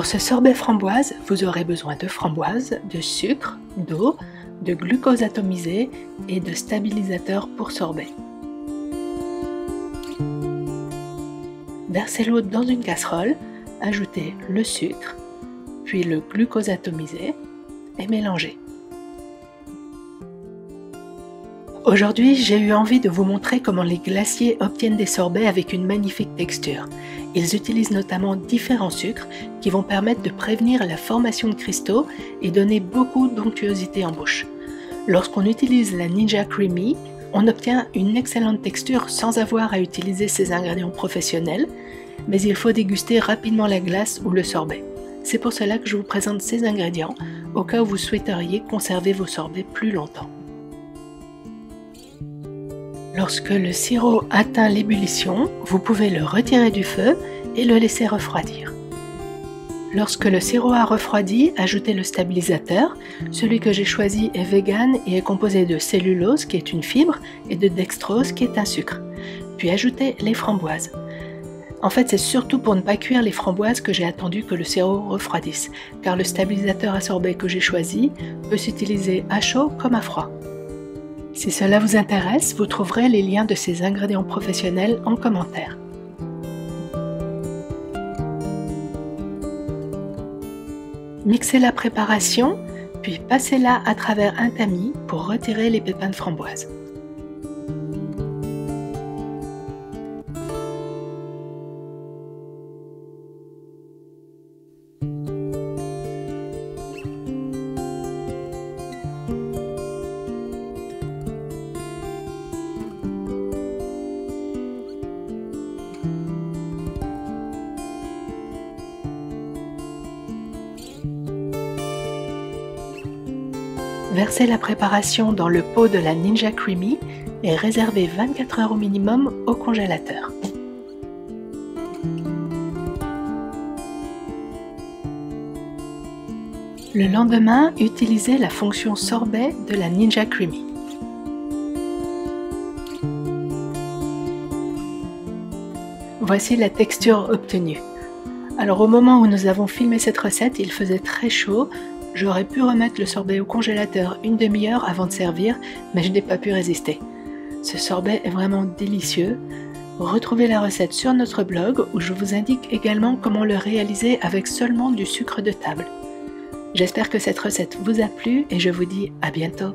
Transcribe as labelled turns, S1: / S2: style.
S1: Pour ce sorbet framboise, vous aurez besoin de framboises, de sucre, d'eau, de glucose atomisé et de stabilisateur pour sorbet. Versez l'eau dans une casserole, ajoutez le sucre, puis le glucose atomisé et mélangez. Aujourd'hui, j'ai eu envie de vous montrer comment les glaciers obtiennent des sorbets avec une magnifique texture. Ils utilisent notamment différents sucres qui vont permettre de prévenir la formation de cristaux et donner beaucoup d'onctuosité en bouche. Lorsqu'on utilise la Ninja Creami, on obtient une excellente texture sans avoir à utiliser ces ingrédients professionnels, mais il faut déguster rapidement la glace ou le sorbet. C'est pour cela que je vous présente ces ingrédients, au cas où vous souhaiteriez conserver vos sorbets plus longtemps. Lorsque le sirop atteint l'ébullition, vous pouvez le retirer du feu et le laisser refroidir. Lorsque le sirop a refroidi, ajoutez le stabilisateur. Celui que j'ai choisi est vegan et est composé de cellulose qui est une fibre et de dextrose qui est un sucre. Puis ajoutez les framboises. En fait, c'est surtout pour ne pas cuire les framboises que j'ai attendu que le sirop refroidisse, car le stabilisateur à sorbet que j'ai choisi peut s'utiliser à chaud comme à froid. Si cela vous intéresse, vous trouverez les liens de ces ingrédients professionnels en commentaire. Mixez la préparation, puis passez-la à travers un tamis pour retirer les pépins de framboise. Versez la préparation dans le pot de la Ninja Creami et réservez 24 heures au minimum au congélateur. Le lendemain, utilisez la fonction sorbet de la Ninja Creami. Voici la texture obtenue. Alors au moment où nous avons filmé cette recette, il faisait très chaud. J'aurais pu remettre le sorbet au congélateur une demi-heure avant de servir, mais je n'ai pas pu résister. Ce sorbet est vraiment délicieux. Retrouvez la recette sur notre blog où je vous indique également comment le réaliser avec seulement du sucre de table. J'espère que cette recette vous a plu et je vous dis à bientôt.